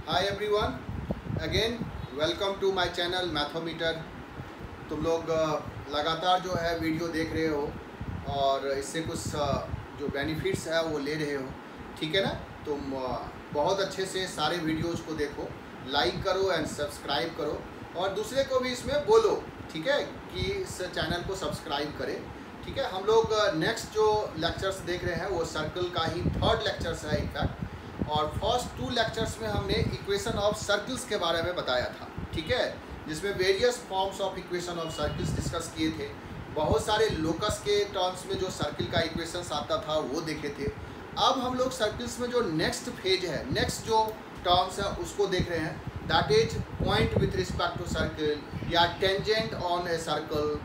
Hi everyone, again welcome to my channel Mathometer. तुम लोग लगातार जो है वीडियो देख रहे हो और इससे कुछ जो बेनिफिट्स है वो ले रहे हो, ठीक है ना। तुम बहुत अच्छे से सारे वीडियोज़ को देखो, लाइक करो एंड सब्सक्राइब करो और दूसरे को भी इसमें बोलो, ठीक है, कि इस चैनल को सब्सक्राइब करें। ठीक है, हम लोग नेक्स्ट जो लेक्चर्स देख रहे हैं वो सर्कल का ही थर्ड लेक्चर्स है इनफैक्ट। और फर्स्ट 2 लेक्चर्स में हमने इक्वेशन ऑफ सर्कल्स के बारे में बताया था, ठीक है, जिसमें various forms of equation of circles discuss किए थे। बहुत सारे लोकस के टर्म्स में जो सर्कल का इक्वेशंस आता था वो देखे थे। अब हम लोग सर्कल्स में जो नेक्स्ट फेज है, नेक्स्ट जो टर्म्स है उसको देख रहे हैं, that is point with respect to circle या टेंजेंट ऑन ए सर्कल,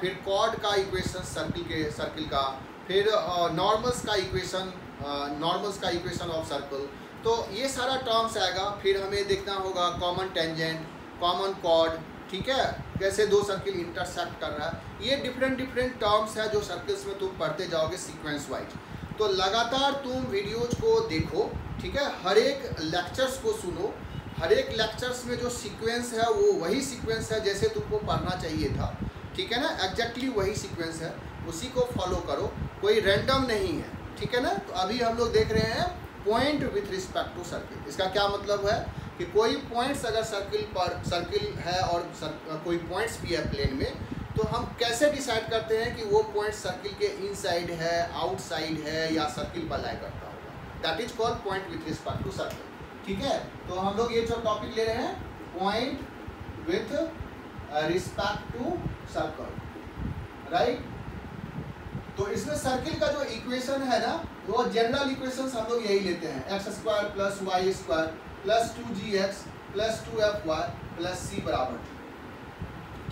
फिर कॉर्ड का इक्वेशन सर्कल का, फिर नॉर्मल्स का इक्वेशन ऑफ सर्कल। तो ये सारा टर्म्स आएगा। फिर हमें देखना होगा कॉमन टेंजेंट, कॉमन कॉर्ड, ठीक है, कैसे दो सर्किल इंटरसेक्ट कर रहा है। ये डिफरेंट टर्म्स है जो सर्कल्स में तुम पढ़ते जाओगे सीक्वेंस वाइज। तो लगातार तुम वीडियोज को देखो, ठीक है, हर एक लेक्चर्स को सुनो। हर एक लेक्चर्स में जो सीक्वेंस है वो वही सीक्वेंस है जैसे तुमको पढ़ना चाहिए था, ठीक है ना, एग्जैक्टली वही सीक्वेंस है, उसी को फॉलो करो, कोई रैंडम नहीं है, ठीक है ना। तो अभी हम लोग देख रहे हैं point with respect to circle. इसका क्या मतलब है कि कोई पॉइंट्स अगर सर्किल है और कोई पॉइंट्स भी है प्लेन में, तो हम कैसे डिसाइड करते हैं कि वो पॉइंट सर्किल के इनसाइड है, आउटसाइड है या सर्किल पर लाई करता होगा। That is called point with respect to circle, ठीक है। तो हम लोग ये जो टॉपिक ले रहे हैं, point with respect to circle, right. तो इसमें सर्किल का जो इक्वेशन है ना, वो जनरल इक्वेशंस हम लोग यही लेते हैं, x² plus y² plus 2gx plus 2fy plus c बराबर,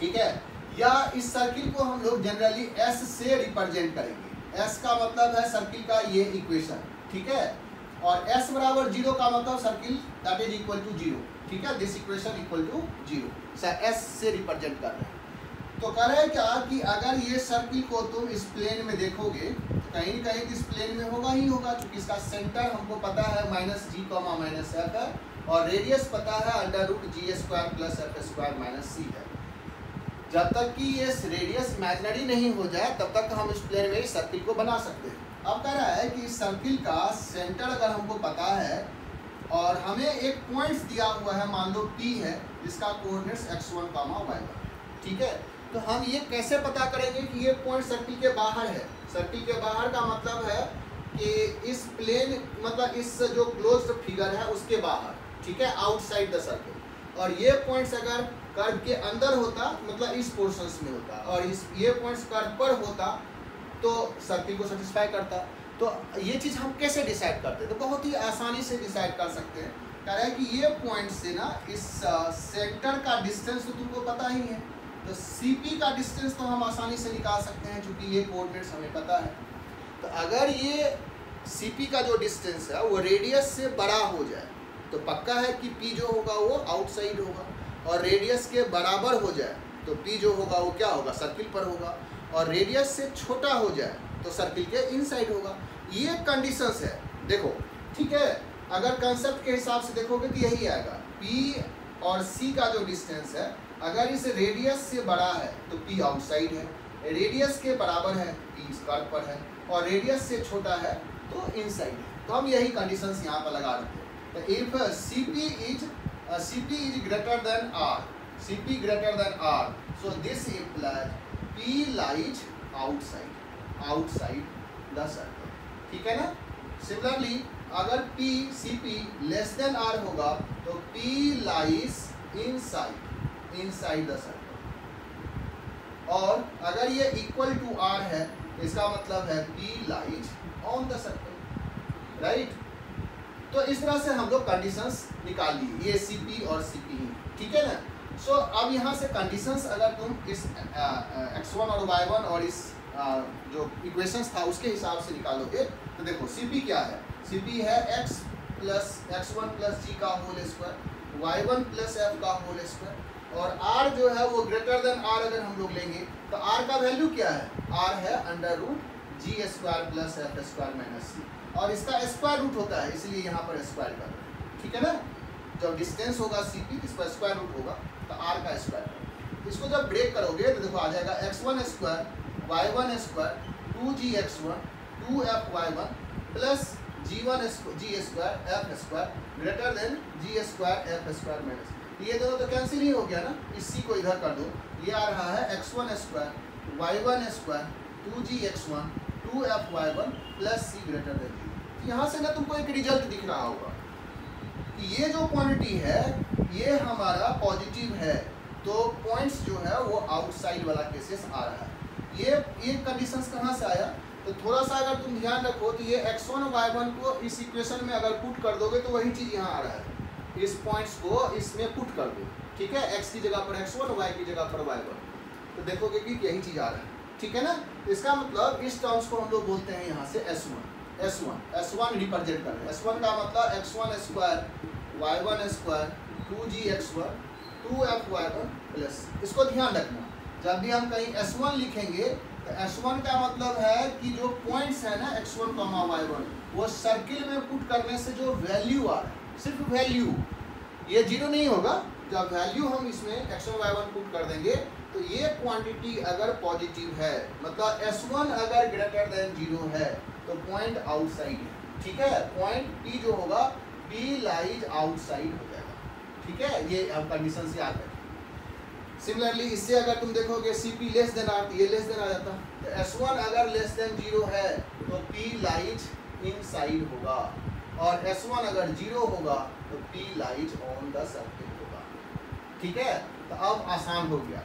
ठीक है। या इस सर्किल को हम लोग जनरली s से रिप्रेजेंट करेंगे। s का मतलब है सर्किल का ये इक्वेशन, ठीक है, और s बराबर 0 का मतलब circle that is equal to 0, ठीक है, this equation equal to 0, s से रिप्रेजेंट कर रहे हैं। तो कह रहे हैं क्या कि अगर ये सर्किल को तुम इस प्लेन में देखोगे तो कहीं न कहीं इस प्लेन में होगा ही होगा, क्योंकि इसका सेंटर हमको पता है -g, -f है और रेडियस पता है √g² प्लस f² - c है। जब तक कि ये रेडियस इमेजिनरी नहीं हो जाए तब तक हम इस प्लेन में इस सर्किल को बना सकते हैं। अब कह रहा है कि इस सर्किल का सेंटर अगर हमको पता है और हमें एक पॉइंट्स दिया हुआ है, मान लो P है, जिसका कोऑर्डिनेट्स x1, y1, ठीक है। तो हम ये कैसे पता करेंगे कि ये पॉइंट सर्किल के बाहर है। सर्किल के बाहर का मतलब है कि इस प्लेन, मतलब इस जो क्लोज्ड फिगर है उसके बाहर, ठीक है, आउटसाइड द सर्किल। और ये पॉइंट्स अगर कर्व के अंदर होता, मतलब इस पोर्शंस में होता, और ये पॉइंट्स कर्व पर होता तो सर्किल को सेटिस्फाई करता। तो ये चीज़ हम कैसे डिसाइड करते हैं? तो बहुत ही आसानी से डिसाइड कर सकते हैं। कह रहा है कि ये पॉइंट से ना इस सेंटर का डिस्टेंस तो तुमको पता ही है, तो CP का डिस्टेंस तो हम आसानी से निकाल सकते हैं क्योंकि ये कोऑर्डिनेट्स हमें पता है। तो अगर ये CP का जो डिस्टेंस है वो रेडियस से बड़ा हो जाए तो पक्का है कि P जो होगा वो आउटसाइड होगा, और रेडियस के बराबर हो जाए तो P जो होगा वो क्या होगा, सर्किल पर होगा, और रेडियस से छोटा हो जाए तो सर्किल के इनसाइड होगा। ये कंडीशंस है, देखो, ठीक है। अगर कंसेप्ट के हिसाब से देखोगे तो यही आएगा, P और C का जो डिस्टेंस है अगर इस रेडियस से बड़ा है तो P आउटसाइड है, रेडियस के बराबर है P स्क्वायर पर है, और रेडियस से छोटा है तो इनसाइड है। तो हम यही कंडीशंस यहाँ पर लगा रहे हैं। तो if CP is greater than R, CP greater than R, so this implies P lies outside the circle, ठीक है ना। सिमिलरली अगर CP लेस देन R होगा तो P lies inside the circle, और अगर ये इक्वल टू R है इसका मतलब है P lies on the circle, right. तो इस तरह से हम लोग कंडीशंस निकाल लिए, ये CP और CP, ठीक है ना। सो अब यहाँ से कंडीशंस अगर तुम इस x1 और y1 और इस जो इक्वेशंस था उसके हिसाब से निकालोगे तो देखो CP क्या है, CP है x plus x1 plus g का whole square, y1 plus f का होल स्क्वायर, और r जो है वो ग्रेटर देन r अगर हम लोग लेंगे तो r का वैल्यू क्या है, r है √g² प्लस f² - c, और इसका स्क्वायर रूट होता है इसलिए यहाँ पर स्क्वायर कर रहे हैं, ठीक है ना। जब डिस्टेंस होगा CP इस पर स्क्वायर रूट होगा तो r का स्क्वायर। इसको जब ब्रेक करोगे तो देखो आ जाएगा x1 square y1 square 2gx1 2fy1 plus g1 g square f square greater than g square f square minus, ये दोनों तो कैंसिल ही हो गया ना, इसी को इधर कर दो, ये आ रहा है x1 square y1 square 2gx1 2fy1 plus c greater than g। यहाँ से ना तुमको एक रिजल्ट दिख रहा होगा कि ये जो क्वांटिटी है ये हमारा पॉजिटिव है, तो पॉइंट्स जो है वो आउटसाइड वाला केसेस आ रहा है। ये कंडीशंस कहाँ से आया, तो थोड़ा सा अगर तुम ध्यान रखो तो ये x1 और y1 को इस इक्वेशन में अगर पुट कर दोगे तो वही चीज़ यहाँ आ रहा है, इस पॉइंट्स को इसमें पुट कर दो, ठीक है, x की जगह पर x1 y की जगह पर y1, तो देखोगे कि यही चीज़ आ रहा है, ठीक है ना। इसका मतलब इस टर्म्स को हम लोग बोलते हैं यहाँ से S1 रिप्रेजेंट कर रहे हैं। S1 का मतलब x1 square y1 square 2gx1 2fy1 plus, इसको ध्यान रखना जब भी हम कहीं S1 लिखेंगे तो S1 का मतलब है कि जो पॉइंट्स है ना x1 y1 वो सर्किल में पुट करने से जो वैल्यू आ रहा है, सिर्फ वैल्यू, ये जीरो नहीं होगा, जब वैल्यू हम इसमें x1 y1 पुट कर देंगे तो ये क्वांटिटी अगर पॉजिटिव है मतलब S1 अगर ग्रेटर देन 0 है तो पॉइंट आउटसाइड है, ठीक है, पॉइंट P जो होगा P लाइज आउटसाइड हो जाएगा, ठीक है, ये अब कंडीशन से याद है। सिमिलरली इससे अगर तुम देखोगे CP लेस देन R, ये लेस देन आ जाता, तो S1 अगर लेस देन 0 है तो P लाइज इनसाइड होगा, और S1 अगर 0 होगा तो P lies on the circle होगा, ठीक है। तो अब आसान हो गया,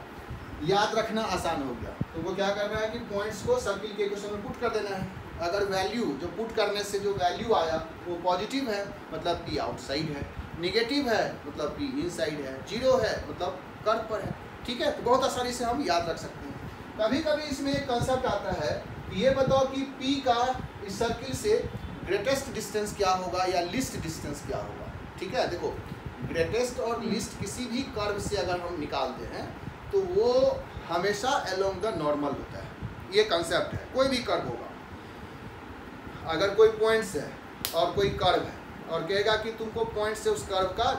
याद रखना आसान हो गया। तो वो क्या करना है कि पॉइंट्स को सर्किल के इक्वेशन में पुट कर देना है, अगर वैल्यू जो पुट करने से जो वैल्यू आया वो पॉजिटिव है मतलब P आउटसाइड है, निगेटिव है मतलब P इनसाइड है, 0 है मतलब कर्व पर है, ठीक है। तो बहुत आसानी से हम याद रख सकते हैं। कभी कभी इसमें एक कंसेप्ट आता है कि ये बताओ कि P का इस सर्किल से ग्रेटेस्ट डिस्टेंस क्या होगा या लीस्ट डिस्टेंस क्या होगा, ठीक है। देखो ग्रेटेस्ट और लीस्ट किसी भी कर्व से अगर हम निकालते हैं तो वो हमेशा अलोंग द नॉर्मल होता है, ये कंसेप्ट है। कोई भी कर्व होगा, अगर कोई पॉइंट्स है और कोई कर्व है और कहेगा कि तुमको पॉइंट से उस कर्व का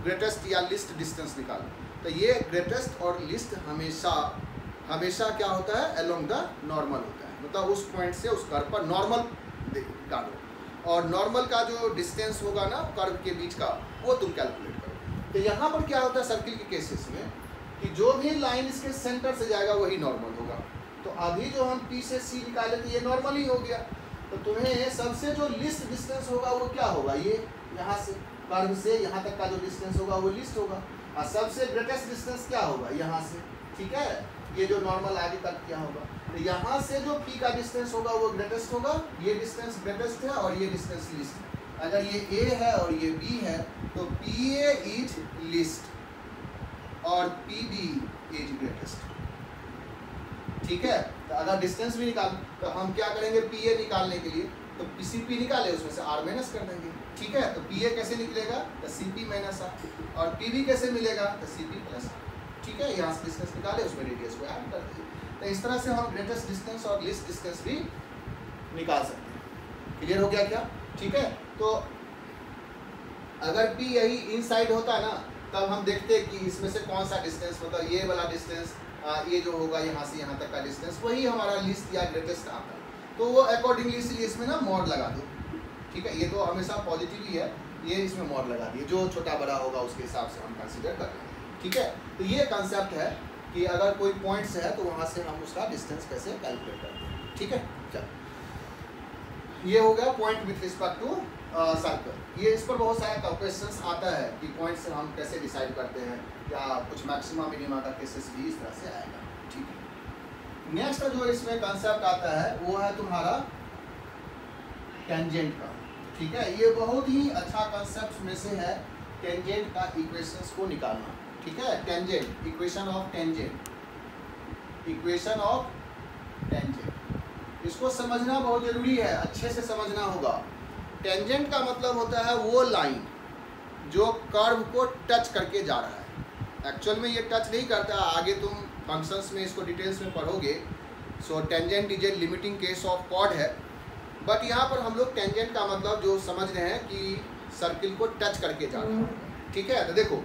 ग्रेटेस्ट या लीस्ट डिस्टेंस निकालो, तो ये ग्रेटेस्ट और लीस्ट हमेशा क्या होता है, अलोंग द नॉर्मल होता है, मतलब उस पॉइंट से उस कर्व पर नॉर्मल डालो, और नॉर्मल का जो डिस्टेंस होगा ना कर्व के बीच का वो तुम कैलकुलेट करो। तो यहाँ पर क्या होता है सर्किल के केसेस में कि जो भी लाइन इसके सेंटर से जाएगा वही नॉर्मल होगा। तो अभी जो हम P से C निकाले थे ये नॉर्मल ही हो गया, तो तुम्हें सबसे जो लीस्ट डिस्टेंस होगा वो क्या होगा, ये यहाँ से कर्व से यहाँ तक का जो डिस्टेंस होगा वो लीस्ट होगा, और सबसे ग्रेटेस्ट डिस्टेंस क्या होगा यहाँ से, ठीक है, ये जो नॉर्मल आगे तक क्या होगा, तो यहाँ से जो P का डिस्टेंस होगा वो ग्रेटेस्ट होगा, ये डिस्टेंस ग्रेटेस्ट है और ये डिस्टेंस लीस्ट है। अगर ये A है और ये B है तो PA इज लीस्ट और PB इज ग्रेटेस्ट, ठीक है। तो अगर डिस्टेंस भी निकाल तो हम क्या करेंगे, PA निकालने के लिए तो CP निकाले उसमें से R माइनस कर देंगे, ठीक है। तो PA कैसे निकलेगा, तो CP माइनस R, और PB कैसे मिलेगा, तो CP प्लस R, ठीक है। यहाँ से डिस्टेंस निकाले उसमें रेडियस को ऐड कर देंगे, तो इस तरह से हम ग्रेटेस्ट डिस्टेंस और लीस्ट डिस्टेंस भी निकाल सकते हैं। क्लियर हो गया क्या, ठीक है। तो अगर P यही इनसाइड होता ना तब हम देखते कि इसमें से कौन सा डिस्टेंस, मतलब ये वाला डिस्टेंस, ये जो होगा यहाँ से यहाँ तक का डिस्टेंस वही हमारा लीस्ट या ग्रेटेस्ट आता है, तो वो अकॉर्डिंगली इसलिए इसमें ना मॉड लगा दो, ठीक है। ये तो हमेशा पॉजिटिव ही है, ये इसमें मॉड लगा दिए, जो छोटा बड़ा होगा उसके हिसाब से हम कंसिडर कर रहे हैं, ठीक है। तो ये कंसेप्ट है कि अगर कोई पॉइंट्स है तो वहाँ से हम उसका डिस्टेंस कैसे कैलकुलेट करते हैं, ठीक है। चलो ये हो गया point with respect to circle. ये इस पर बहुत सारा क्वेश्चंस आता है कि पॉइंट से हम कैसे डिसाइड करते हैं, या कुछ मैक्सिमा मिनिमा का केसेस भी इस तरह से आएगा, ठीक है। नेक्स्ट जो इसमें कंसेप्ट आता है वो है तुम्हारा टेंजेंट का, ठीक है। ये बहुत ही अच्छा कंसेप्ट में से है टेंजेंट का इक्वेशंस को निकालना, ठीक है। Tangent, equation of tangent, equation of tangent, इसको समझना बहुत जरूरी है, अच्छे से समझना होगा। टेंजेंट का मतलब होता है वो लाइन जो कर्व को टच करके जा रहा है। एक्चुअल में ये टच नहीं करता, आगे तुम फंक्शंस में इसको डिटेल्स में पढ़ोगे। So tangent is a limiting case of chord है, बट यहाँ पर हम लोग टेंजेंट का मतलब जो समझ रहे हैं कि सर्किल को टच करके जा रहा है, ठीक है। तो देखो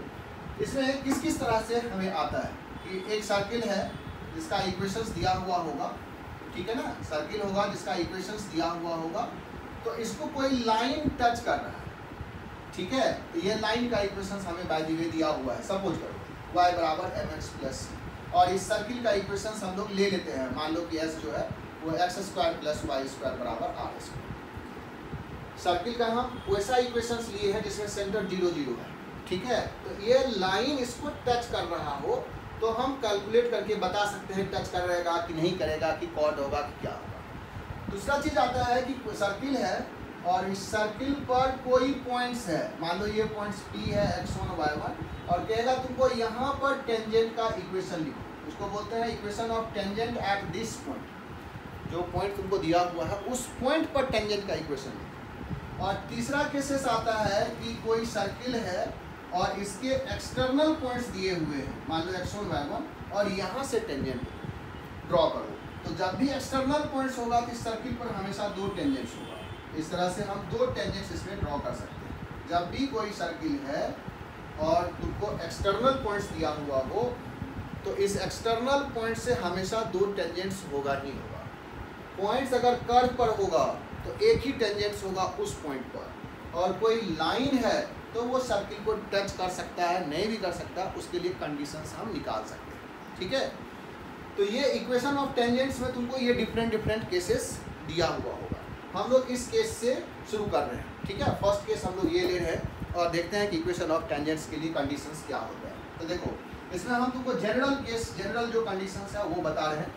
इसमें किस किस तरह से हमें आता है कि एक सर्किल है जिसका इक्वेशंस दिया हुआ होगा, ठीक है ना, सर्किल होगा जिसका इक्वेशंस दिया हुआ होगा, तो इसको कोई लाइन टच कर रहा है, ठीक है। तो ये लाइन का इक्वेशंस हमें बाय द वे दिया हुआ है, सपोज करो y बराबर mx प्लस सी, और इस सर्किल का इक्वेशंस हम लोग ले लेते हैं, मान लो कि s जो है वो x square plus y square बराबर आर स्क्वायर। सर्किल का हम वैसा इक्वेशंस लिए हैं जिसमें सेंटर 0 0 है, ठीक है। तो ये लाइन इसको टच कर रहा हो तो हम कैलकुलेट करके बता सकते हैं टच कर रहेगा कि नहीं करेगा, कि कॉर्ड होगा कि क्या होगा। दूसरा चीज़ आता है कि सर्किल है और इस सर्किल पर कोई पॉइंट्स है, मान लो ये पॉइंट्स P है x1 y1, और कहेगा तुमको यहाँ पर टेंजेंट का इक्वेशन लिखो, उसको बोलते हैं equation of tangent at this point. जो पॉइंट तुमको दिया हुआ है उस पॉइंट पर टेंजेंट का इक्वेशन लिखो। और तीसरा केसेस आता है कि कोई सर्किल है और इसके एक्सटर्नल पॉइंट्स दिए हुए हैं, मान लो x1 y1, और यहाँ से टेंजेंट ड्रॉ करो। तो जब भी एक्सटर्नल पॉइंट्स होगा तो इस सर्किल पर हमेशा 2 टेंजेंट्स होगा। इस तरह से हम 2 टेंजेंट्स इसमें ड्रॉ कर सकते हैं। जब भी कोई सर्किल है और तुमको एक्सटर्नल पॉइंट्स दिया हुआ हो तो इस एक्सटर्नल पॉइंट से हमेशा 2 टेंजेंट्स होगा ही होगा। पॉइंट्स अगर कर्व पर होगा तो एक ही टेंजेंट्स होगा उस पॉइंट पर, और कोई लाइन है तो वो सर्किल को टच कर सकता है, नहीं भी कर सकता, उसके लिए कंडीशंस हम निकाल सकते हैं, ठीक है। तो ये इक्वेशन ऑफ टेंजेंट्स में तुमको ये डिफरेंट केसेस दिया हुआ होगा। हम लोग इस केस से शुरू कर रहे हैं, ठीक है। फर्स्ट केस हम लोग ये ले रहे हैं और देखते हैं कि इक्वेशन ऑफ टेंजेंट्स के लिए कंडीशंस क्या होता है। तो देखो इसमें हम तुमको जनरल केस, जनरल जो कंडीशंस है वो बता रहे हैं,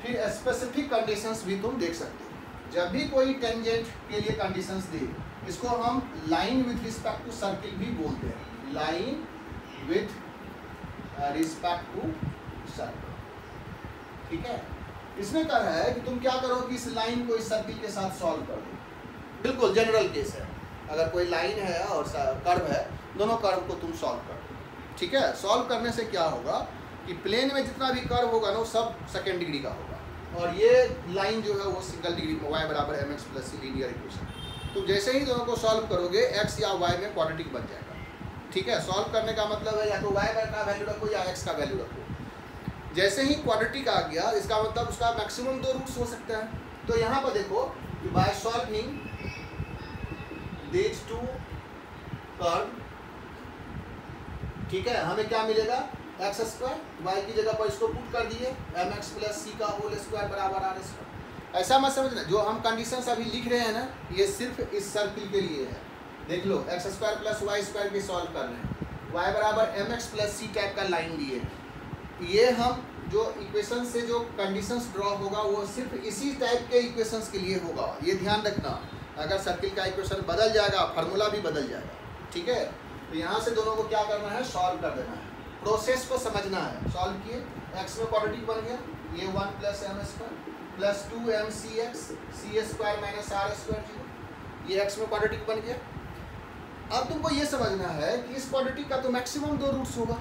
फिर स्पेसिफिक कंडीशंस भी तुम देख सकते हो। जब भी कोई टेंजेंट के लिए कंडीशंस दे, इसको हम line with respect to circle भी बोलते हैं, line with respect to circle, ठीक है। इसमें क्या है कि तुम क्या करो कि इस लाइन को इस सर्किल के साथ सॉल्व कर दो, बिल्कुल जनरल केस है। अगर कोई लाइन है और कर्व है, दोनों कर्व को तुम सॉल्व कर दो, ठीक है। सॉल्व करने से क्या होगा कि प्लेन में जितना भी कर्व होगा ना वो सब सेकेंड डिग्री का होगा, और ये लाइन जो है वो सिंगल डिग्री, y बराबर mx प्लस सी लीनियर इक्वेशन। तुम जैसे ही दोनों को सॉल्व करोगे x या y में क्वाड्रेटिक बन जाएगा, ठीक है। सॉल्व करने का मतलब है या तो y का वैल्यू रखो या x का वैल्यू रखो। जैसे ही क्वाड्रेटिक आ गया इसका मतलब उसका मैक्सिमम 2 रूट्स हो सकता है। तो यहाँ पर देखो कि बाय सॉल्विंग दीज 2 कर्व, ठीक है, हमें क्या मिलेगा, एक्स स्क्वायर, वाई की जगह पर इसको पुट कर दिए, mx प्लस सी का होल स्क्वायर बराबर आर स्क्वायर। ऐसा मत समझना, जो हम कंडीशंस अभी लिख रहे हैं ना, ये सिर्फ इस सर्किल के लिए है। देख लो x square plus y square की सॉल्व कर रहे हैं, y बराबर mx प्लस सी टाइप का लाइन दिए हैं। ये हम जो इक्वेशन से जो कंडीशंस ड्रॉ होगा वो सिर्फ इसी टाइप के इक्वेशंस के लिए होगा, ये ध्यान रखना। अगर सर्किल का इक्वेशन बदल जाएगा, फार्मूला भी बदल जाएगा, ठीक है। तो यहाँ से दोनों को क्या करना है, सॉल्व कर देना है, प्रोसेस को समझना है। सॉल्व किए, x में क्वाड्रेटिक बन गया, ये 1 plus M square plus 2m c x c square minus r square 0, ये x में क्वाड्रेटिक बन गया। अब तुमको ये समझना है कि इस क्वाड्रेटिक का तो मैक्सिमम 2 रूट्स होगा,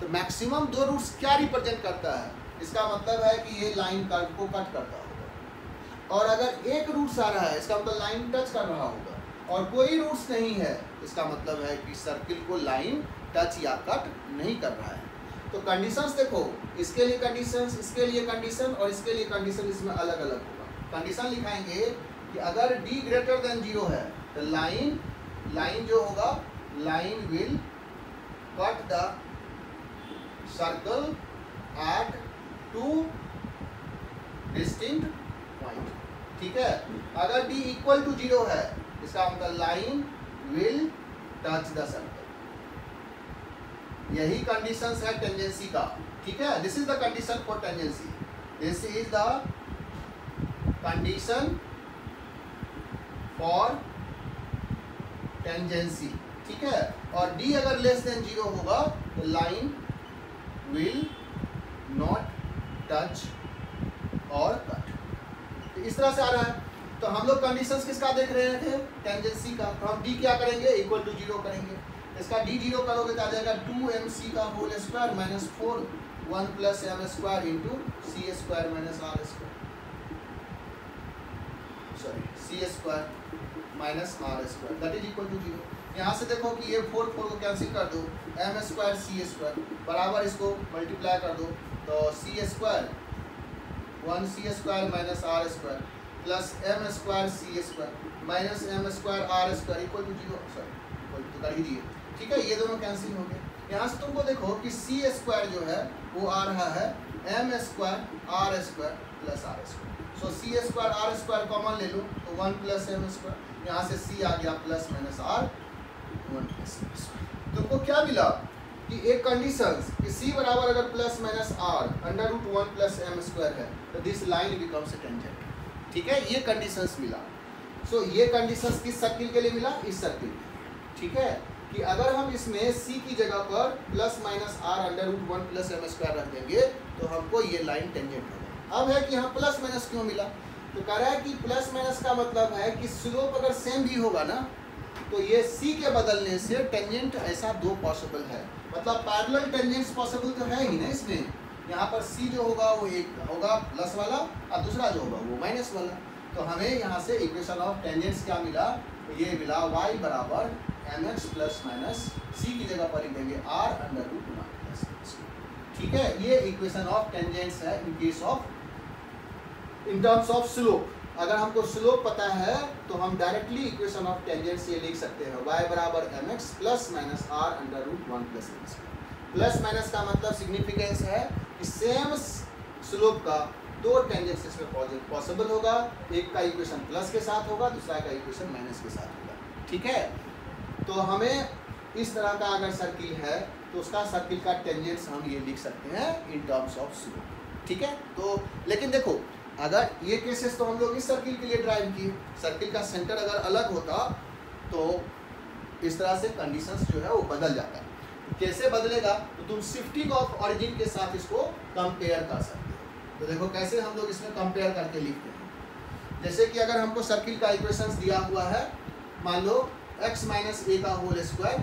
तो मैक्सिमम 2 रूट्स क्या रिप्रेजेंट करता है, इसका मतलब है कि ये लाइन कर्व को कट करता होगा। और अगर एक रूट्स आ रहा है इसका मतलब लाइन टच कर रहा होगा, और कोई रूट्स नहीं है इसका मतलब है कि सर्किल को लाइन टच या कट नहीं कर रहा है। तो कंडीशंस देखो, इसके लिए कंडीशंस, इसके लिए कंडीशन और इसके लिए कंडीशन, इसमें अलग अलग होगा। कंडीशन लिखाएंगे कि अगर d ग्रेटर देन 0 है तो लाइन जो होगा, line will cut the circle eight 2 distinct point, ठीक है। अगर d इक्वल टू 0 है इसका मतलब line will touch the circle. यही कंडीशंस है टेंजेंसी का, ठीक है। This is the condition for tangency, this is the condition for tangency, ठीक है। और d अगर लेस देन 0 होगा तो लाइन विल नॉट टच और कट। तो इस तरह से आ रहा है। तो हम लोग कंडीशंस किसका देख रहे थे, टेंजेंसी का। तो हम d क्या करेंगे, इक्वल टू 0 करेंगे। इसका d 0 करोगे तो आ जाएगा 2mc का whole square minus 4 1 plus M square into c square minus r square, sorry c square minus r square, that is equal to 0। यहाँ से देखो कि ये 4 को कैंसिल कर दो, एम स्क्वायर सी स्क्वायर बराबर इसको मल्टीप्लाई कर दो, तो c square 1c square minus r square plus M square c square minus m square r square equal to 0, sorry equal to कर ही दिए, ठीक है। ये दोनों कैंसिल हो गए। यहाँ से तुमको देखो कि सी स्क्वायर जो है वो आ रहा है m square r square plus r square, so c square r square common ले लो तो 1 प्लस एम स्क्वायर, यहाँ से सी आ गया plus minus r 1 plus M square. तुमको क्या मिला कि एक कंडीशन कि सी बराबर अगर plus minus are under root 1 plus M square है तो this line becomes a tangent, ठीक है। ये कंडीशंस मिला। सो ये कंडीशंस किस सर्किल के लिए मिला? इस सर्किल के लिए, ठीक है। कि अगर हम इसमें c की जगह पर plus minus are under root 1 plus M square रख देंगे तो हमको ये लाइन टेंजेंट होगा। अब है कि यहाँ प्लस माइनस क्यों मिला, तो कह रहा है कि प्लस माइनस का मतलब है कि स्लोप अगर सेम भी होगा ना तो ये c के बदलने से टेंजेंट ऐसा 2 पॉसिबल है, मतलब पैरेलल टेंजेंट्स पॉसिबल तो है ही ना इसमें। यहाँ पर c जो होगा वो एक होगा प्लस वाला और दूसरा जो होगा वो माइनस वाला, तो हमें यहाँ से इक्वेशन ऑफ टेंजेंट्स क्या मिला, ये मिला y बराबर mx प्लस माइनस सी की जगह पर लिख देंगे r under root 1 plus x, ठीक है। ये इक्वेशन ऑफ टेंजेंट्स है in case of in terms of slope. अगर हमको स्लोप पता है तो हम डायरेक्टली इक्वेशन ऑफ टेंजेंट्स ये लिख सकते हैं y बराबर mx plus minus r under root 1 plus x। Plus minus का मतलब सिग्निफिकेंस है कि सेम स्लोप का 2 टेंजेंट्स इसमें पॉसिबल होगा, एक का इक्वेशन प्लस के साथ होगा, दूसरा का इक्वेशन माइनस के साथ होगा, ठीक है। तो हमें इस तरह का अगर सर्किल है तो उसका सर्किल का टेंजेंट्स हम ये लिख सकते हैं इन टर्म्स ऑफ स्लोप, ठीक है। तो लेकिन देखो अगर ये केसेस तो हम लोग इस सर्किल के लिए ड्राइव किए, सर्किल का सेंटर अगर अलग होता तो इस तरह से कंडीशंस जो है वो बदल जाता है। कैसे बदलेगा तो तुम शिफ्टिंग ऑफ ऑरिजिन के साथ इसको कंपेयर कर सकते हो। तो देखो कैसे हम लोग इसमें कंपेयर करके लिखते हैं। जैसे कि अगर हमको सर्किल का इक्वेशंस दिया हुआ है, मान लो x माइनस ए का whole square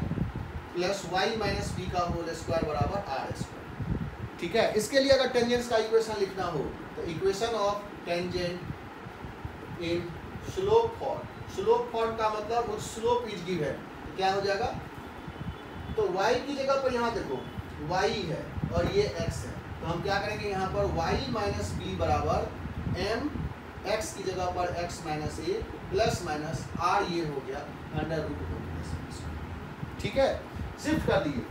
plus y minus b का होल स्क्वायर बराबर आर स्क्वायर, ठीक है। इसके लिए अगर टेंजेंट्स का इक्वेशन लिखना हो तो equation of tangent in slope form, slope form का मतलब वो स्लोप इज गिवन, तो क्या हो जाएगा, तो y की जगह पर यहाँ देखो y है और ये x है, तो हम क्या करेंगे यहाँ पर y माइनस बी बराबर m x की जगह पर x माइनस ए प्लस माइनस r ये हो गया अंडर रूट 1, ठीक है। शिफ्ट कर दिए,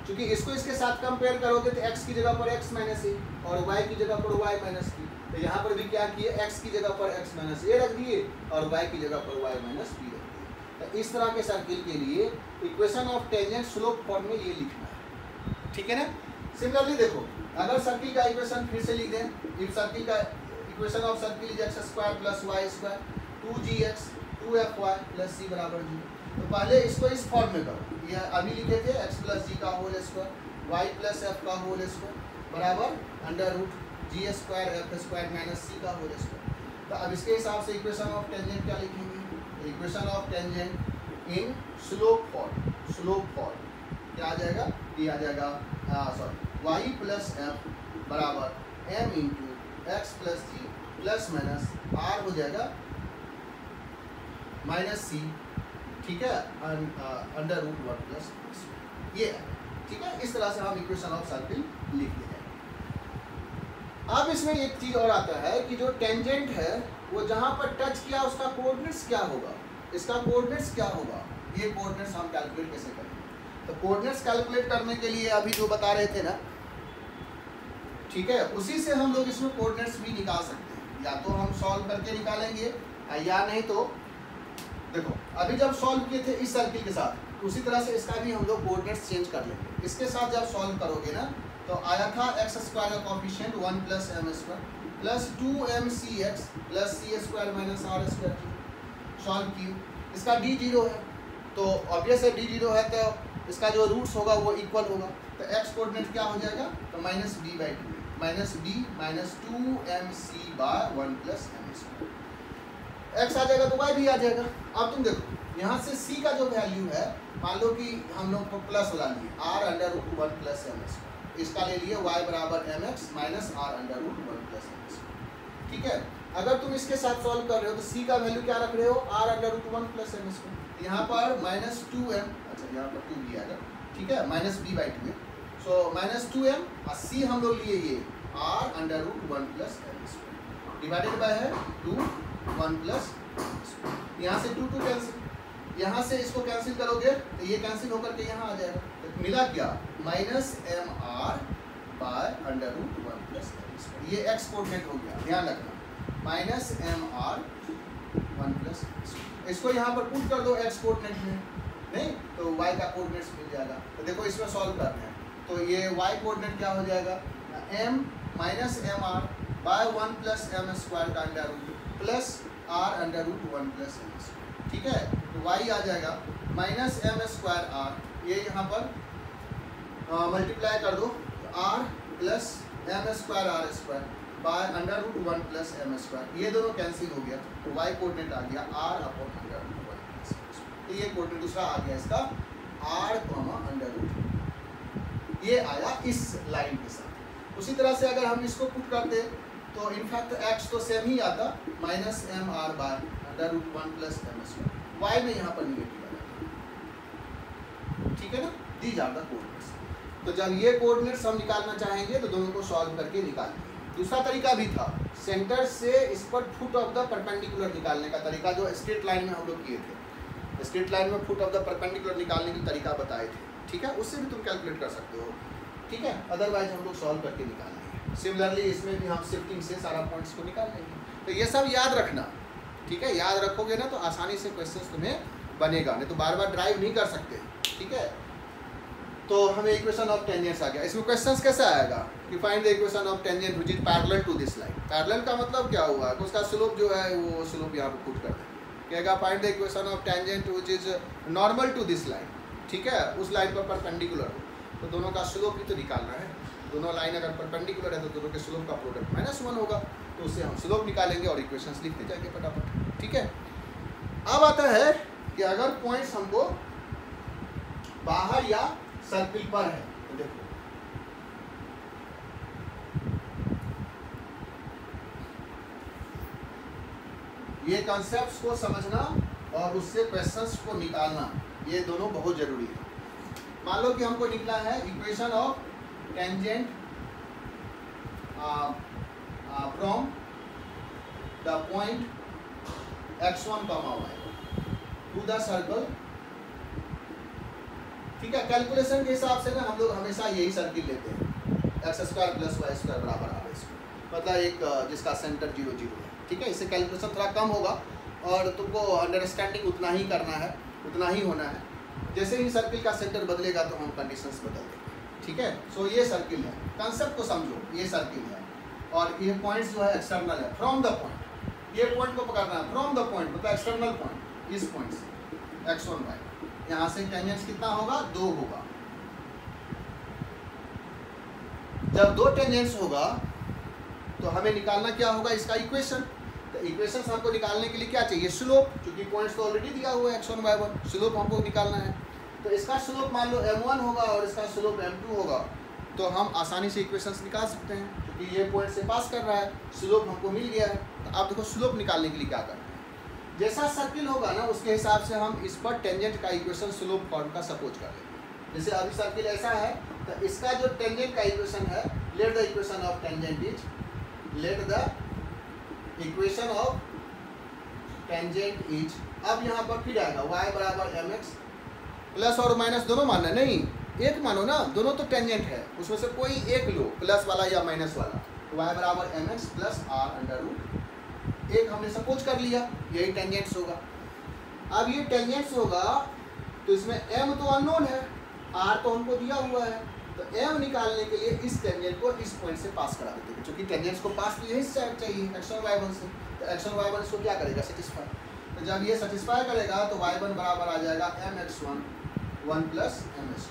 क्योंकि इसको इसके साथ कंपेयर करोगे तो x की जगह पर x माइनस ए और y की जगह पर y माइनस बी, तो यहाँ पर भी क्या किए x की जगह पर x माइनस ए रख दिए और y की जगह पर y माइनस बी रख दिए। तो इस तरह के सर्किल के लिए equation of tangent slope form में ये लिखना है, ठीक है ना। सिमिलरली देखो अगर सर्किल का इक्वेशन फिर से लिख दें, इफ सर्किल का equation of circle is x square plus y square 2gx 2fy plus c बराबर 0, तो पहले इसको इस फॉर्म में करो। ये अभी लिखे थे x प्लस जी का whole square y plus f का होल स्क्वायर बराबर under root g square f square minus c का होल स्क्वायर। तो अब इसके हिसाब से इक्वेशन ऑफ टेंजेंट क्या लिखेंगे, equation of tangent in slope form, slope form क्या आ जाएगा, ये आ जाएगा सॉरी y प्लस एफ बराबर m इंटू एक्स प्लस जी प्लस माइनस r हो जाएगा माइनस सी, ठीक है, अंडर रूट 1 प्लस ये है, ठीक है। इस तरह से हम इक्वेशन ऑफ सर्किल लिखते हैं। अब इसमें एक चीज और आता है कि जो टेंजेंट है वो जहां पर टच किया उसका कोऑर्डिनेट्स क्या होगा, इसका कोऑर्डिनेट्स क्या होगा, ये कोऑर्डिनेट्स हम कैलकुलेट कैसे करेंगे। तो कोऑर्डिनेट्स कैलकुलेट करने के लिए अभी जो बता रहे थे ना, ठीक है, उसी से हम लोग इसमें कोऑर्डिनेट्स भी निकाल सकते हैं, या तो हम सॉल्व करके निकालेंगे या नहीं तो देखो अभी जब सॉल्व किए थे इस सर्किल के साथ उसी तरह से इसका भी हम लोग कोऑर्डिनेट्स चेंज कर लेंगे। इसके साथ जब सॉल्व करोगे ना तो आया था एक्स स्क्वायर का coefficient 1 plus M square plus 2mcx plus c square minus r square, solve किए। इसका डी 0 है तो ऑब्वियस है डी 0 है तो इसका जो रूट्स होगा वो इक्वल होगा, तो एक्स कोऑर्डिनेट क्या हो जाएगा, तो minus b by 2 minus b minus 2mc by 1 plus M square, x आ जाएगा तो वाई भी आ जाएगा। अब तुम देखो यहाँ से c का जो वैल्यू है, मान लो कि हम लोग प्लस वाला लिए r under root 1 plus M square, इसका ले लिए y बराबर mx minus r under root 1 plus M square, ठीक है। अगर तुम इसके साथ सॉल्व कर रहे हो तो c का वैल्यू क्या रख रहे हो, r under root 1 plus M square, यहाँ पर -2m, अच्छा यहाँ पर 2 दिया है, ठीक है, -b/2 है। सो -2m और c हम लोग लिए ये r√1+m² डिवाइडेड बाय है 2 1+, यहाँ से 2 कैंसिल, यहाँ से इसको कैंसिल करोगे तो ये कैंसिल होकर के यहाँ आ जाएगा। तो मिला क्या, -mr/√1+m²। ये x कोऑर्डिनेट हो गया, ध्यान रखना, -mr1+, इसको यहाँ पर पुट कर दो x कोऑर्डिनेट में, नहीं तो y का कोऑर्डिनेट्स मिल जाएगा। तो देखो इसमें सॉल्व करना है, तो ये y कोऑर्डिनेट क्या हो जाएगा, m -mr/1+m² का अंडर रूट प्लस r√1+m², ठीक है। तो y आ जाएगा -m²r, ये यहाँ पर मल्टीप्लाई कर दो, r + m²r² बाय √1+m², ये दोनों कैंसिल हो गया, तो y कोऑर्डिनेट आ गया r/√1+m²। तो ये कोऑर्डिनेट दूसरा आ गया इसका r, ये आया इस लाइन के साथ। उसी तरह से अगर हम इसको पुट करते तो इनफैक्ट x तो सेम ही आता, -mr/√1+m², y में यहाँ पर निगेटिव आ जाता, ठीक है ना। These are the coordinates. तो जब ये कोऑर्डिनेट्स हम निकालना चाहेंगे तो दोनों को सॉल्व करके निकालेंगे। दूसरा तरीका भी था, सेंटर से इस पर फुट ऑफ द परपेंडिकुलर निकालने का तरीका, जो स्ट्रेट लाइन में हम लोग किए थे। स्ट्रेट लाइन में फुट ऑफ द परपेंडिकुलर निकालने की तरीका बताए थे, ठीक है, उससे भी तुम कैलकुलेट कर सकते हो, ठीक है। अदरवाइज हम लोग सॉल्व करके निकाल लेंगे। सिमिलरली इसमें भी हम शिफ्टिंग से सारा पॉइंट्स को निकाल लेंगे। तो ये सब याद रखना, ठीक है, याद रखोगे ना तो आसानी से क्वेश्चंस तुम्हें बनेगा, नहीं तो बार बार ड्राइव नहीं कर सकते, ठीक है। तो हमें इक्वेशन ऑफ टेंजेंट्स आ गया। इसमें क्वेश्चंस कैसा आएगा कि find the equation of tangent which is parallel to this line. Parallel का मतलब क्या हुआ, उसका स्लोप जो है वो स्लोप यहाँ पर पुट कर देंगे, कहेगा find the equation of tangent which is normal to this line, ठीक है, उस लाइन पर परपेंडिकुलर हो, तो दोनों का स्लोप ही तो निकालना है। दोनों लाइन अगर परपेंडिकुलर है तो दोनों के स्लोप का प्रोडक्ट -1 होगा, तो उससे हम स्लोप निकालेंगे और इक्वेशंस लिखते जाएंगे फटाफट, ठीक है। अब आता है कि अगर पॉइंट्स हमको बाहर या सर्किल पर है, तो देखो ये कॉन्सेप्ट्स को समझना और उससे क्वेश्चंस को निकालना, ये दोनों बहुत जरूरी है। मान लो कि हमको निकला है equation of tangent from the point x1, y to the circle, ठीक है। कैलकुलेशन के हिसाब से ना हम लोग हमेशा यही सर्किल लेते हैं, x² + y² बराबर r², मतलब एक जिसका सेंटर 0 0 है, ठीक है। इससे कैलकुलेशन थोड़ा कम होगा और तुमको अंडरस्टैंडिंग उतना ही करना है, उतना ही होना है। जैसे ही सर्किल का सेंटर बदलेगा तो हम कंडीशंस बदल देंगे, ठीक है। सो ये सर्किल है, कंसेप्ट को समझो, ये सर्किल है और ये पॉइंट्स जो है एक्सटर्नल है, फ्रॉम द पॉइंट, ये पॉइंट को पकड़ना है, फ्रॉम द पॉइंट मतलब एक्सटर्नल पॉइंट, इस पॉइंट से x1 y, यहाँ से टेंजेंट्स कितना होगा, 2 होगा। जब 2 टेंजेंट्स होगा तो हमें निकालना क्या होगा, इसका इक्वेशन। तो इक्वेशन हमको निकालने के लिए क्या चाहिए, स्लोप, क्योंकि पॉइंट्स तो ऑलरेडी दिया हुआ है x1 y1, स्लोप हमको निकालना है। तो इसका स्लोप मान लो m1 होगा और इसका स्लोप m2 होगा, तो हम आसानी से इक्वेशंस निकाल सकते हैं, क्योंकि ये पॉइंट से पास कर रहा है, स्लोप हमको मिल गया है। तो आप देखो स्लोप निकालने के लिए क्या करना है, जैसा सर्किल होगा ना उसके हिसाब से हम इस पर टेंजेंट का इक्वेशन स्लोप फॉर्म का सपोज कर लेंगे। जैसे अभी सर्किल ऐसा है तो इसका जो टेंजेंट का इक्वेशन है, let the equation of tangent is, let the equation of tangent is, अब यहाँ पर फिर आएगा y = mx, प्लस और माइनस दोनों मानना, नहीं एक मानो ना, दोनों तो टेंजेंट है, उसमें से कोई एक लो, प्लस वाला या माइनस वाला। y = mx + r√, एक हमने सपोज कर लिया, यही टेंजेंट्स होगा। अब ये टेंजेंट्स होगा तो इसमें m तो अननोन है, r तो हमको दिया हुआ है, तो m निकालने के लिए इस टेंजेंट को इस पॉइंट से पास करा देते हैं, क्योंकि टेंजेंट्स को पास तो यही साइड चाहिए x1 y1 से, तो x1 y1 इसको क्या करेगा, सेटिस्फाई। तो जब ये सेटिस्फाई करेगा तो y1 बराबर आ जाएगा mx1 1+m²,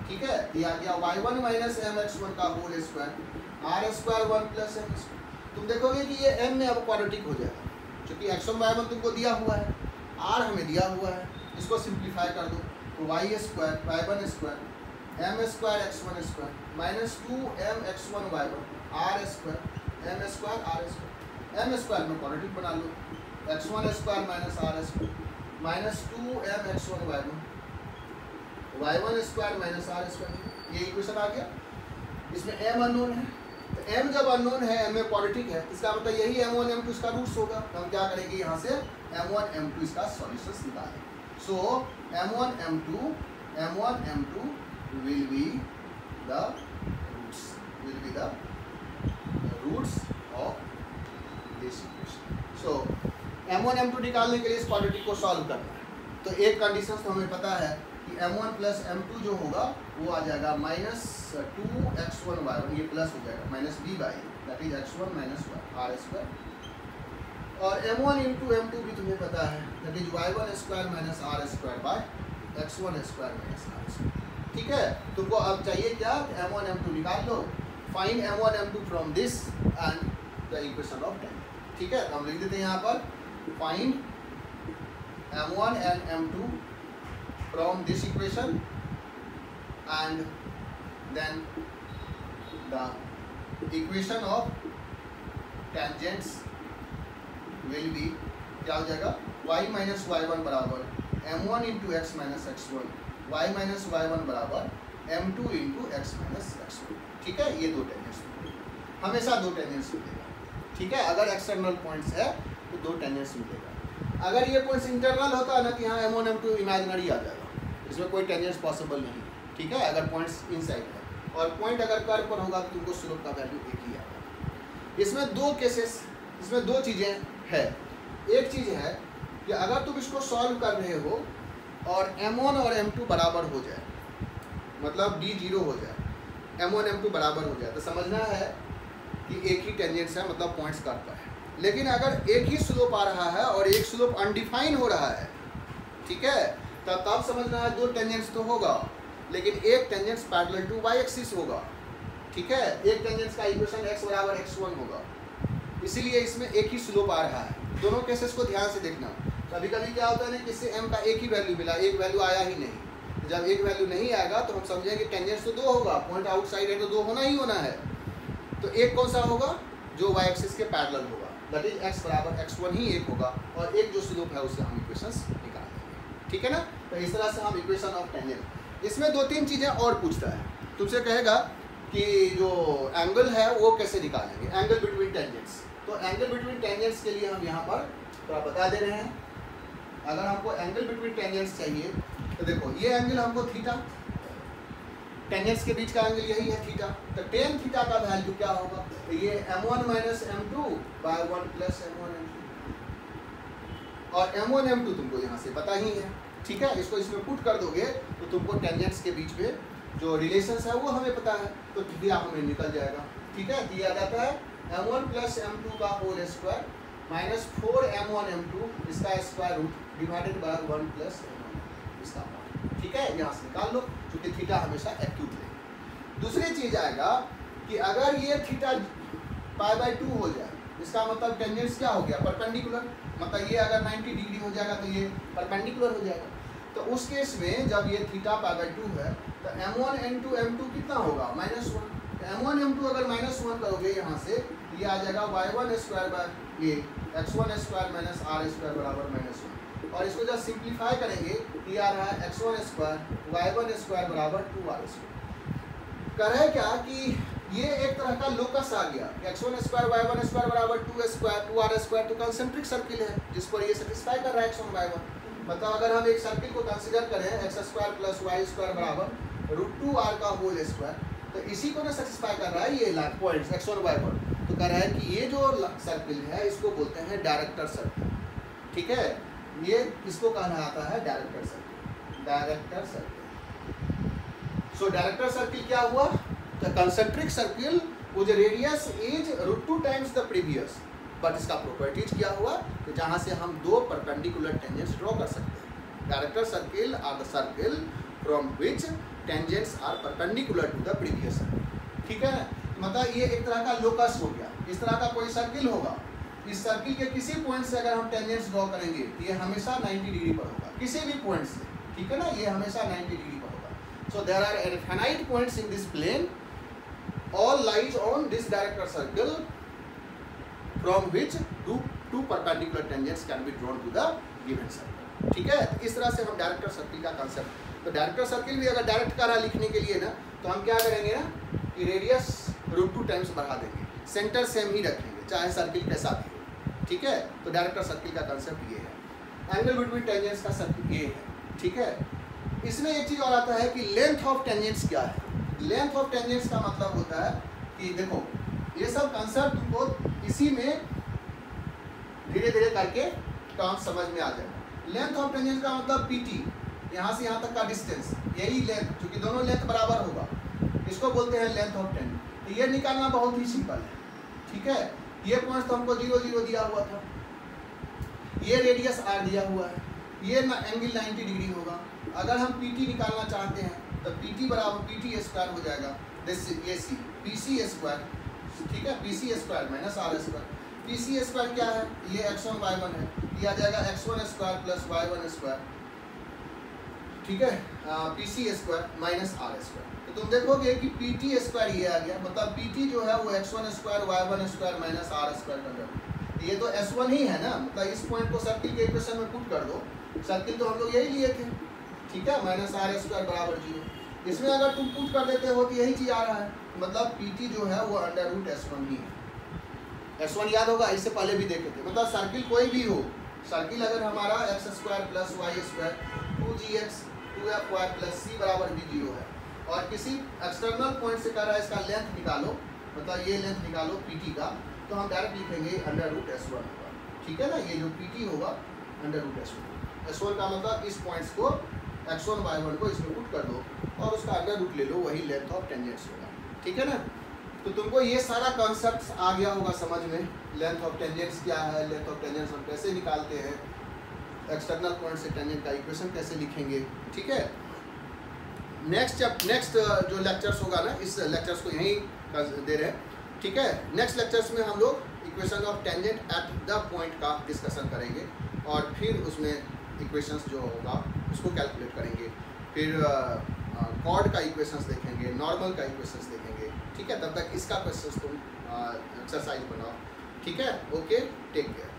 ठीक है। दिया गया y1 - mx1 का होल स्क्वायर r² 1+m²। तुम देखोगे कि ये m में अब क्वाड्रेटिक हो जाएगा, क्योंकि x1 y1 तुमको दिया हुआ है, r हमें दिया हुआ है, इसको सिंप्लीफाई कर दो तो y² y1² m² x1² -2m x1 y1 r² m² r², m² में क्वाड्रेटिक बना लो, x1² - r², minus 2m(x1) y1 square minus r square, ये इक्वेशन आ गया। इसमें m अननोन है, तो m जब अननोन है, m में क्वाड्रेटिक है, इसका मतलब यही m1 m2 इसका रूट्स होगा। तो हम क्या करेंगे, यहाँ से m1 m2 इसका सॉल्यूशंस निकालेंगे। सो m1 m2 will be the roots of this equation। so m1 m2 निकालने के लिए इस क्वाड्रेटिक को सॉल्व करना है। तो एक कंडीशन तो हमें पता है कि m1 प्लस m2 जो होगा वो आ जाएगा माइनस 2x1 y1, ये प्लस हो जाएगा minus b by that is x1 minus r square, और m1 इंटू m2 भी तुम्हें पता है that is y1 square minus r square by x1 square minus r square. ठीक है, तुमको अब चाहिए क्या, m1 m2 निकाल लो, find m1 m2 from this and the equation of tangent. ठीक है, तो हम लिख देते हैं यहाँ पर find m1 and m2 from this equation and then the equation of tangents will be क्या हो जाएगा, y माइनस y1 बराबर m1 into x minus x1, y minus y1 बराबर m2 into x minus x1। ठीक है, ये दो tangents हमेशा दो टेंजेंट्स मिलेगा। ठीक है, अगर एक्सटर्नल पॉइंट्स है तो दो टेंजेंट्स मिलेगा। अगर ये पॉइंट्स इंटरनल होता है ना कि यहाँ m1 m2 इमेजिनरी आ जाएगा, इसमें कोई टेंजेंट्स पॉसिबल नहीं। ठीक है, अगर पॉइंट्स इनसाइड है, और पॉइंट अगर कर्व पर होगा तो तुमको स्लोप का वैल्यू एक ही आएगा। इसमें दो केसेस, इसमें दो चीज़ें है। एक चीज़ है कि अगर तुम इसको सॉल्व कर रहे हो और m1 और m2 बराबर हो जाए, मतलब d 0 हो जाए, m1 m2 बराबर हो जाए, तो समझना है कि एक ही टेंजेंट्स है, मतलब पॉइंट्स कर्व पर है। लेकिन अगर एक ही स्लोप आ रहा है और एक स्लोप अनडिफाइन हो रहा है, ठीक है, तब समझना है दो टेंजेंट्स तो होगा, लेकिन एक tangents parallel to y axis होगा। ठीक है, एक टेंजेंट्स का इक्वेशन x बराबर x1 होगा, इसीलिए इसमें एक ही स्लोप आ रहा है। दोनों केसेस को ध्यान से देखना। कभी कभी क्या होता है ना, किससे m का एक ही वैल्यू मिला, एक वैल्यू आया ही नहीं। जब एक वैल्यू नहीं आएगा तो हम समझेंगे टेंजेंट्स तो दो होगा, पॉइंट आउटसाइड है तो दो होना ही होना है। तो एक कौन सा होगा, जो y एक्सिस के पैरेलल होगा, दैट इज x बराबर x1 ही एक होगा, और एक जो स्लोप है उससे हम इक्वेशंस निकाल देंगे। ठीक है ना, तो इस तरह से हम इक्वेशन ऑफ टेंजेंट। इसमें दो तीन चीज़ें और पूछता है, तुमसे कहेगा कि जो एंगल है वो कैसे निकालेंगे, एंगल बिटवीन टेंजेंट्स। तो एंगल बिटवीन टेंजेंट्स के लिए हम यहाँ पर थोड़ा बता दे रहे हैं। अगर हमको एंगल बिटवीन टेंजेंट्स चाहिए तो देखो, ये एंगल हमको थीटा, टेंजेंट्स के बीच का एंगल यही है थीटा। तो टेन थीटा का वैल्यू क्या होगा, तो ये m1 minus m2 bye 1 plus m1 m2, और m1 m2 तुमको यहाँ से पता ही है। ठीक है, इसको इसमें पुट कर दोगे तो तुमको टेंजेंट्स के बीच में जो रिलेशंस है वो हमें पता है, तो थीटा हमें निकल जाएगा। ठीक है, दिया जाता है m1 प्लस m2 का whole square minus 4m1 m2 इसका square root divided by 1 plus m1 इसका पार्ट। ठीक है, यहाँ से निकाल लो, क्योंकि थीटा हमेशा एक्यूट रहेगा। दूसरी चीज़ आएगा कि अगर ये थीटा π/2 हो जाए, इसका मतलब टेंजेंट्स क्या हो गया, परपेंडिकुलर। मतलब ये अगर 90 डिग्री हो जाएगा तो ये परपेंडिकुलर हो जाएगा। तो उस केस में जब ये थीटा π/2 है तो m1 इंटू m2 कितना होगा, -1। m1 m2 अगर -1 करोगे यहाँ से, ये आ जाएगा y1 स्क्वायर बाय ये x1 square minus r square बराबर -1। और इसको जब सिंप्लीफाई करेंगे, ये आ रहा है x1 स्क्वायर y1 स्क्वायर बराबर 2r स्क्वायर। कह रहे क्या कि ये एक तरह का लोकस आ गया, x1 स्क्वायर y1 स्क्वायर बराबर 2 स्क्वायर 2r स्क्वायर, तो कंसेंट्रिक सर्किल है जिस पर ये सेटिस्फाई कर रहा है x1 y1। मतलब अगर हम एक सर्किल को कंसीडर करें x square plus y square बराबर √2r का होल स्क्वायर, तो इसी को ना सेटिस्फाई कर रहा है ये पॉइंट्स x1 y1। तो कह रहा है कि ये जो सर्किल है इसको बोलते हैं डायरेक्टर सर्किल। ठीक है, ये इसको कहना आता है director circle, director circle. So director circle क्या हुआ, the concentric circle which radius is √2 times the previous. But इसका प्रॉपर्टीज क्या हुआ, कि जहाँ से हम दो परपेंडिकुलर टेंजेंट्स ड्रॉ कर सकते हैं। Director circle are the circle from which tangents are perpendicular to the previous circle. ठीक है, मतलब ये एक तरह का लोकस हो गया। इस तरह का कोई सर्किल होगा, इस सर्किल के किसी पॉइंट से अगर हम टेंजेंट्स ड्रॉ करेंगे तो ये हमेशा 90 डिग्री पर होगा, किसी भी पॉइंट से। ठीक है ना, ये हमेशा 90 डिग्री पर होगा। So there are infinite points in this plane, all lies on this director circle from which two perpendicular tangents can be drawn to the given circle. ठीक है। तो इस तरह से हम डायरेक्टर सर्किल का कंसेप्ट, तो डायरेक्टर सर्किल भी अगर डायरेक्ट कर रहा लिखने के लिए ना, तो हम क्या करेंगे ना कि रेडियस √2 टाइम्स बढ़ा देंगे, सेंटर सेम ही रखेंगे चाहे सर्किल कैसा भी हो, ठीक है। तो डायरेक्टर सर्किल का कंसेप्ट ये है। एंगल बिटवीन टेंजेंट्स का सर्किल ये है, ठीक है। इसमें एक चीज़ और आता है कि लेंथ ऑफ टेंजेंट्स क्या है। लेंथ ऑफ टेंजेंट्स का मतलब होता है कि देखो ये सब कंसेप्ट तुमको इसी में धीरे धीरे करके टर्म समझ में आ जाएगा। लेंथ ऑफ टेंजेंट का मतलब PT, यहाँ से यहाँ तक का डिस्टेंस, यही लेंथ, क्योंकि दोनों लेंथ बराबर होगा, इसको बोलते हैं लेंथ ऑफ टेंजेंट। तो ये निकालना बहुत ही सिंपल है, ठीक है। ये पॉइंट तो हमको 0 0 दिया हुआ था, ये रेडियस R दिया हुआ है, ये एंगल 90 डिग्री होगा। अगर हम PT निकालना चाहते हैं तो PT बराबर PT² हो जाएगा, ये C PC², ठीक है, PC² माइनस R²। PC² क्या है, ये x1 y1 है, ये आ जाएगा x1² प्लस y1², ठीक है, PC² माइनस R²। तो तुम देखोगे कि PT² ये आ गया, मतलब PT जो है वो x1² y1² माइनस R² का, ये तो S1 ही है ना, मतलब इस पॉइंट को सर्किल के इक्वेशन में पुट कर दो, सर्किल तो हम लोग यही लिए थे, ठीक है, माइनस R² बराबर 0। इसमें अगर तुम पुट कर देते हो तो यही चीज़ आ रहा है, मतलब PT जो है वो √S1 ही है। S1 याद होगा, इससे पहले भी देखे थे, मतलब सर्किल कोई भी हो, सर्किल अगर हमारा x² plus y² 2gx 2fy plus c बराबर भी 0 है, और किसी एक्सटर्नल पॉइंट से कह रहा है इसका लेंथ निकालो, मतलब ये लेंथ निकालो PT का, तो हम डायरेक्ट लिखेंगे √S1 होगा, ठीक है ना। ये जो PT होगा √S1, S1 का मतलब इस पॉइंट्स को x1 y1 को इसमें पुट कर दो और उसका √ ले लो, वही लेंथ ऑफ टेंजेंट्स होगा, ठीक है ना। तो तुमको ये सारा कॉन्सेप्ट आ गया होगा समझ में, लेंथ ऑफ टेंजेंट्स क्या है, लेंथ ऑफ टेंजेंट्स हम कैसे निकालते हैं, एक्सटर्नल पॉइंट से टेंजेंट का इक्वेशन कैसे लिखेंगे, ठीक है। नेक्स्ट जो लेक्चर्स होगा ना, इस लेक्चर्स को यहीं दे रहे हैं, ठीक है। नेक्स्ट लेक्चर्स में हम लोग equation of tangent at the point का डिस्कशन करेंगे, और फिर उसमें इक्वेशंस जो होगा उसको कैलकुलेट करेंगे, फिर कॉर्ड का इक्वेशंस देखेंगे, नॉर्मल का इक्वेशंस देखेंगे, ठीक है। तब तक इसका क्वेश्चन तुम एक्सरसाइज बनाओ, ठीक है। Okay, take care.